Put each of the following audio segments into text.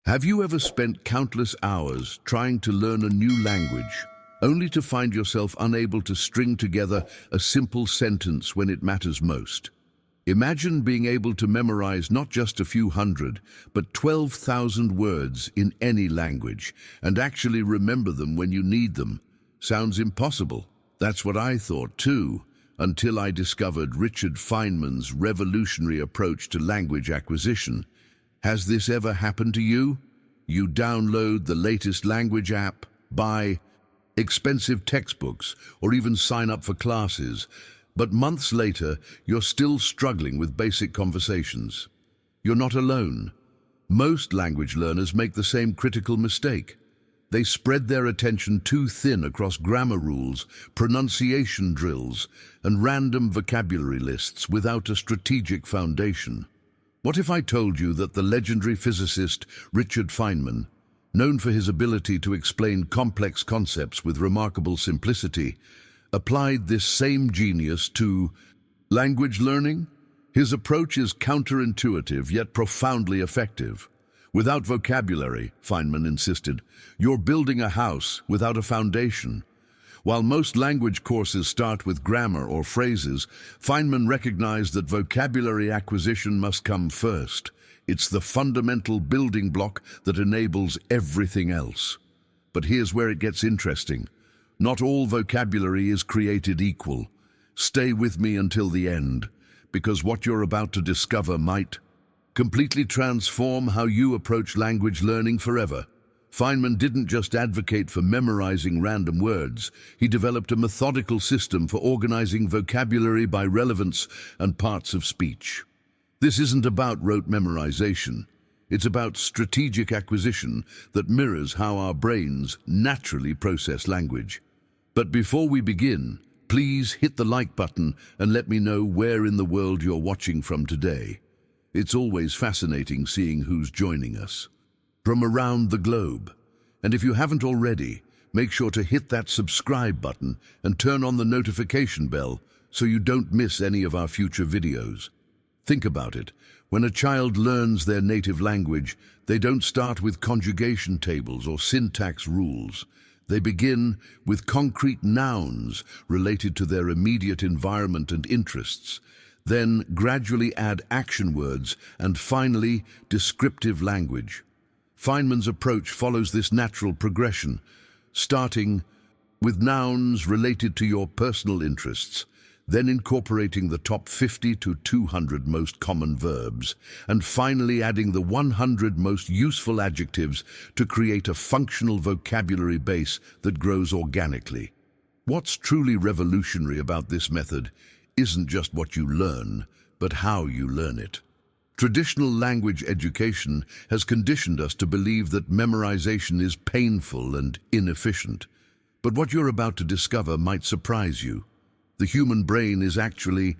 Have you ever spent countless hours trying to learn a new language, only to find yourself unable to string together a simple sentence when it matters most? Imagine being able to memorize not just a few hundred, but 12,000 words in any language, and actually remember them when you need them. Sounds impossible. That's what I thought too, until I discovered Richard Feynman's revolutionary approach to language acquisition. Has this ever happened to you? You download the latest language app, buy expensive textbooks, or even sign up for classes, but months later, you're still struggling with basic conversations. You're not alone. Most language learners make the same critical mistake. They spread their attention too thin across grammar rules, pronunciation drills, and random vocabulary lists without a strategic foundation. What if I told you that the legendary physicist Richard Feynman, known for his ability to explain complex concepts with remarkable simplicity, applied this same genius to language learning? His approach is counterintuitive yet profoundly effective. Without vocabulary, Feynman insisted, you're building a house without a foundation. While most language courses start with grammar or phrases, Feynman recognized that vocabulary acquisition must come first. It's the fundamental building block that enables everything else. But here's where it gets interesting. Not all vocabulary is created equal. Stay with me until the end, because what you're about to discover might completely transform how you approach language learning forever. Feynman didn't just advocate for memorizing random words. He developed a methodical system for organizing vocabulary by relevance and parts of speech. This isn't about rote memorization. It's about strategic acquisition that mirrors how our brains naturally process language. But before we begin, please hit the like button and let me know where in the world you're watching from today. It's always fascinating seeing who's joining us from around the globe. And if you haven't already, make sure to hit that subscribe button and turn on the notification bell so you don't miss any of our future videos. Think about it. When a child learns their native language, they don't start with conjugation tables or syntax rules. They begin with concrete nouns related to their immediate environment and interests, then gradually add action words, and finally, descriptive language. Feynman's approach follows this natural progression, starting with nouns related to your personal interests, then incorporating the top 50 to 200 most common verbs, and finally adding the 100 most useful adjectives to create a functional vocabulary base that grows organically. What's truly revolutionary about this method isn't just what you learn, but how you learn it. Traditional language education has conditioned us to believe that memorization is painful and inefficient. But what you're about to discover might surprise you. The human brain is actually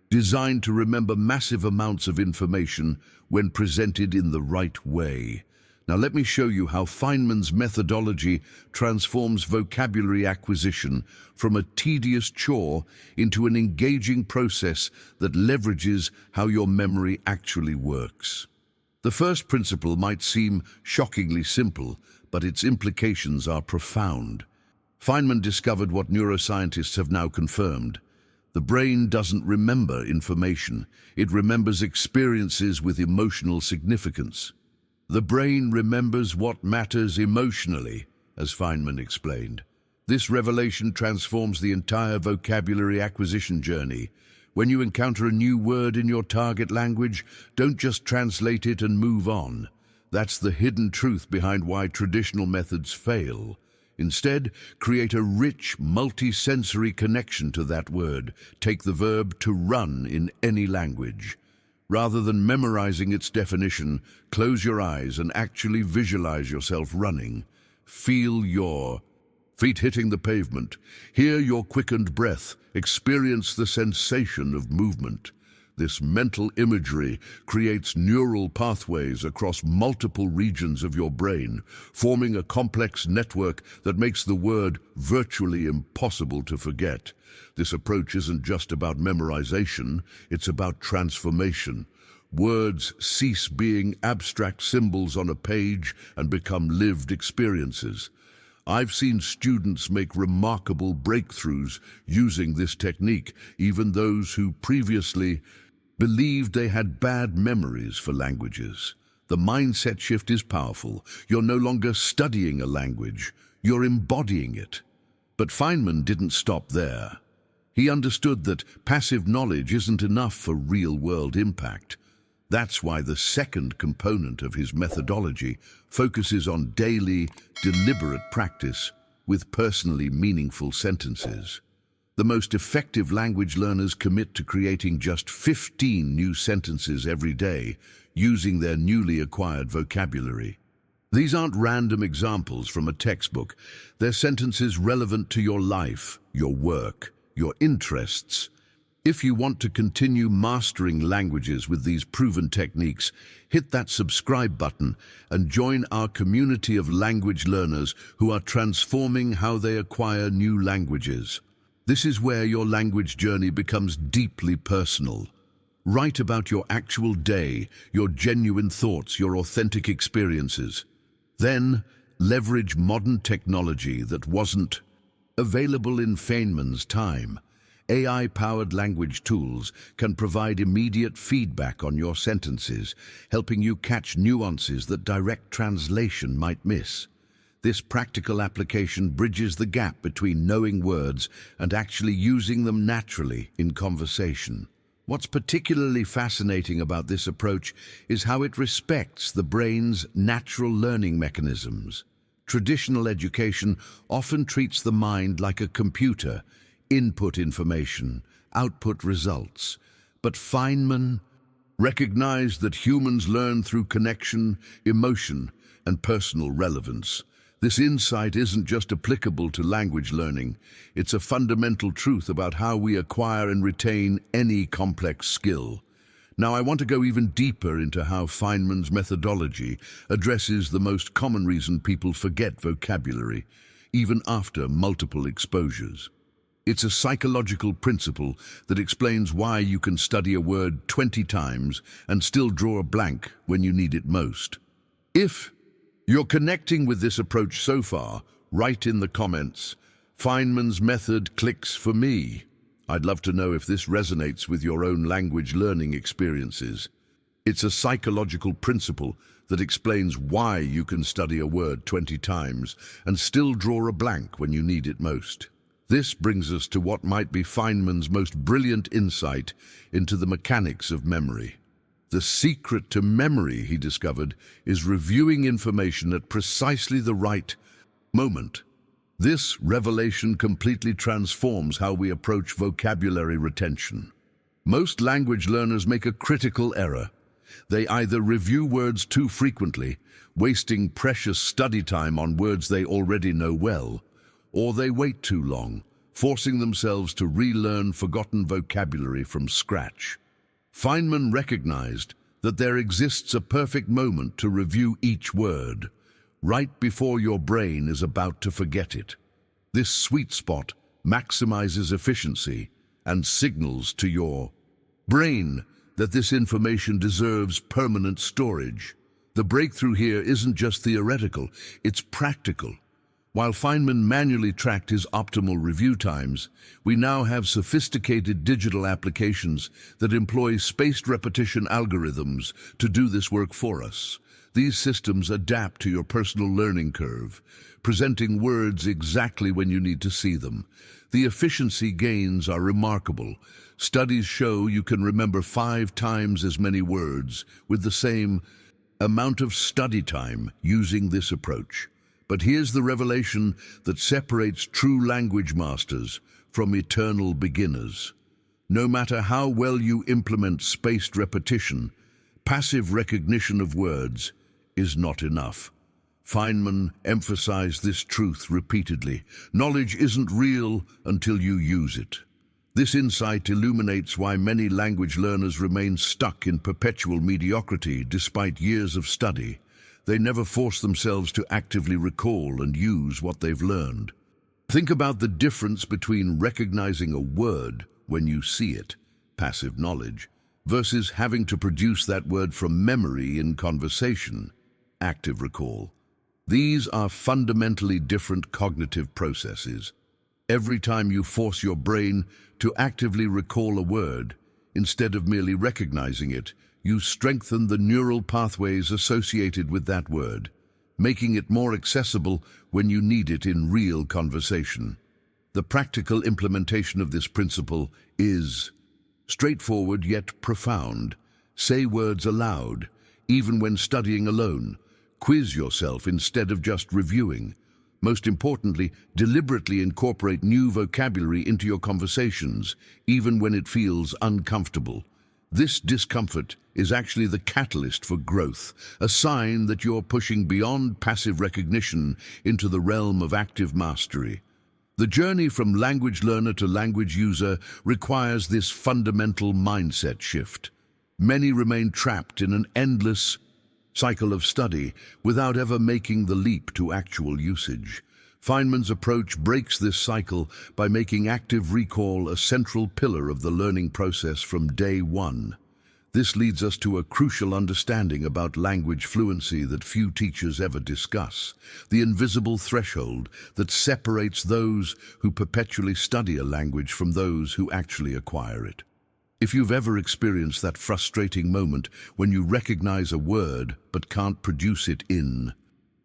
designed to remember massive amounts of information when presented in the right way. Now let me show you how Feynman's methodology transforms vocabulary acquisition from a tedious chore into an engaging process that leverages how your memory actually works. The first principle might seem shockingly simple, but its implications are profound. Feynman discovered what neuroscientists have now confirmed. The brain doesn't remember information. It remembers experiences with emotional significance. The brain remembers what matters emotionally, as Feynman explained. This revelation transforms the entire vocabulary acquisition journey. When you encounter a new word in your target language, don't just translate it and move on. That's the hidden truth behind why traditional methods fail. Instead, create a rich, multi-sensory connection to that word. Take the verb to run in any language. Rather than memorizing its definition, close your eyes and actually visualize yourself running. Feel your feet hitting the pavement. Hear your quickened breath. Experience the sensation of movement. This mental imagery creates neural pathways across multiple regions of your brain, forming a complex network that makes the word virtually impossible to forget. This approach isn't just about memorization, it's about transformation. Words cease being abstract symbols on a page and become lived experiences. I've seen students make remarkable breakthroughs using this technique, even those who previously believed they had bad memories for languages. The mindset shift is powerful. You're no longer studying a language, you're embodying it. But Feynman didn't stop there. He understood that passive knowledge isn't enough for real-world impact. That's why the second component of his methodology focuses on daily, deliberate practice with personally meaningful sentences. The most effective language learners commit to creating just 15 new sentences every day using their newly acquired vocabulary. These aren't random examples from a textbook. They're sentences relevant to your life, your work, your interests. If you want to continue mastering languages with these proven techniques, hit that subscribe button and join our community of language learners who are transforming how they acquire new languages. This is where your language journey becomes deeply personal. Write about your actual day, your genuine thoughts, your authentic experiences. Then, leverage modern technology that wasn't available in Feynman's time. AI-powered language tools can provide immediate feedback on your sentences, helping you catch nuances that direct translation might miss. This practical application bridges the gap between knowing words and actually using them naturally in conversation. What's particularly fascinating about this approach is how it respects the brain's natural learning mechanisms. Traditional education often treats the mind like a computer: input information, output results. But Feynman recognized that humans learn through connection, emotion, and personal relevance. This insight isn't just applicable to language learning, it's a fundamental truth about how we acquire and retain any complex skill. Now, I want to go even deeper into how Feynman's methodology addresses the most common reason people forget vocabulary, even after multiple exposures. It's a psychological principle that explains why you can study a word 20 times and still draw a blank when you need it most. If you're connecting with this approach so far, write in the comments, "Feynman's method clicks for me." I'd love to know if this resonates with your own language learning experiences. It's a psychological principle that explains why you can study a word 20 times and still draw a blank when you need it most. This brings us to what might be Feynman's most brilliant insight into the mechanics of memory. The secret to memory, he discovered, is reviewing information at precisely the right moment. This revelation completely transforms how we approach vocabulary retention. Most language learners make a critical error. They either review words too frequently, wasting precious study time on words they already know well, or they wait too long, forcing themselves to relearn forgotten vocabulary from scratch. Feynman recognized that there exists a perfect moment to review each word, right before your brain is about to forget it. This sweet spot maximizes efficiency and signals to your brain that this information deserves permanent storage. The breakthrough here isn't just theoretical, it's practical. While Feynman manually tracked his optimal review times, we now have sophisticated digital applications that employ spaced repetition algorithms to do this work for us. These systems adapt to your personal learning curve, presenting words exactly when you need to see them. The efficiency gains are remarkable. Studies show you can remember 5 times as many words with the same amount of study time using this approach. But here's the revelation that separates true language masters from eternal beginners. No matter how well you implement spaced repetition, passive recognition of words is not enough. Feynman emphasized this truth repeatedly. Knowledge isn't real until you use it. This insight illuminates why many language learners remain stuck in perpetual mediocrity despite years of study. They never force themselves to actively recall and use what they've learned. Think about the difference between recognizing a word when you see it, passive knowledge, versus having to produce that word from memory in conversation, active recall. These are fundamentally different cognitive processes. Every time you force your brain to actively recall a word, instead of merely recognizing it, you strengthen the neural pathways associated with that word, making it more accessible when you need it in real conversation. The practical implementation of this principle is straightforward yet profound. Say words aloud, even when studying alone. Quiz yourself instead of just reviewing. Most importantly, deliberately incorporate new vocabulary into your conversations, even when it feels uncomfortable. This discomfort is actually the catalyst for growth, a sign that you're pushing beyond passive recognition into the realm of active mastery. The journey from language learner to language user requires this fundamental mindset shift. Many remain trapped in an endless cycle of study without ever making the leap to actual usage. Feynman's approach breaks this cycle by making active recall a central pillar of the learning process from day one. This leads us to a crucial understanding about language fluency that few teachers ever discuss: the invisible threshold that separates those who perpetually study a language from those who actually acquire it. If you've ever experienced that frustrating moment when you recognize a word but can't produce it in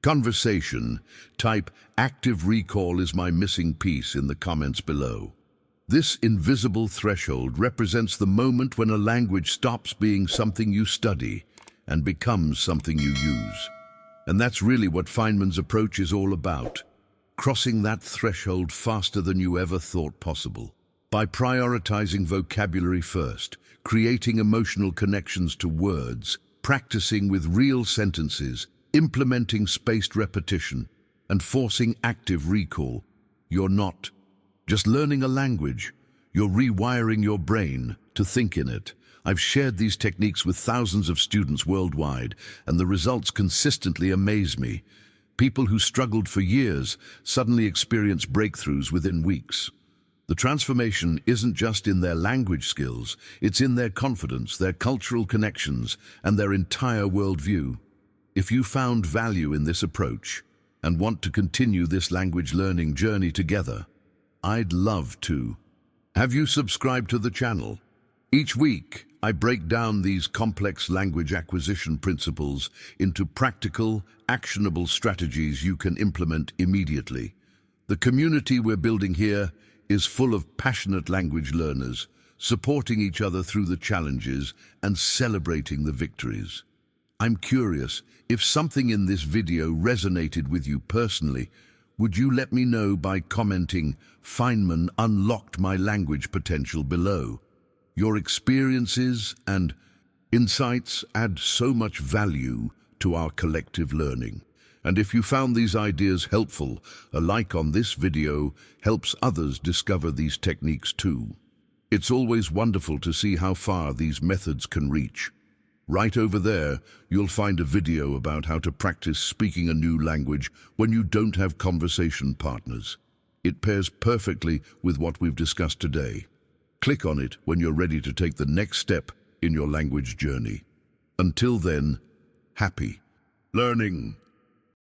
conversation, type "active recall is my missing piece" in the comments below. This invisible threshold represents the moment when a language stops being something you study and becomes something you use. And that's really what Feynman's approach is all about: crossing that threshold faster than you ever thought possible. By prioritizing vocabulary first, creating emotional connections to words, practicing with real sentences, implementing spaced repetition, and forcing active recall, you're not just learning a language, you're rewiring your brain to think in it. I've shared these techniques with thousands of students worldwide, and the results consistently amaze me. People who struggled for years suddenly experience breakthroughs within weeks. The transformation isn't just in their language skills, it's in their confidence, their cultural connections, and their entire worldview. If you found value in this approach and want to continue this language learning journey together, I'd love to. Have you subscribed to the channel? Each week, I break down these complex language acquisition principles into practical, actionable strategies you can implement immediately. The community we're building here is full of passionate language learners, supporting each other through the challenges and celebrating the victories. I'm curious, if something in this video resonated with you personally, would you let me know by commenting "Feynman unlocked my language potential" below? Your experiences and insights add so much value to our collective learning. And if you found these ideas helpful, a like on this video helps others discover these techniques too. It's always wonderful to see how far these methods can reach. Right over there, you'll find a video about how to practice speaking a new language when you don't have conversation partners. It pairs perfectly with what we've discussed today. Click on it when you're ready to take the next step in your language journey. Until then, happy learning!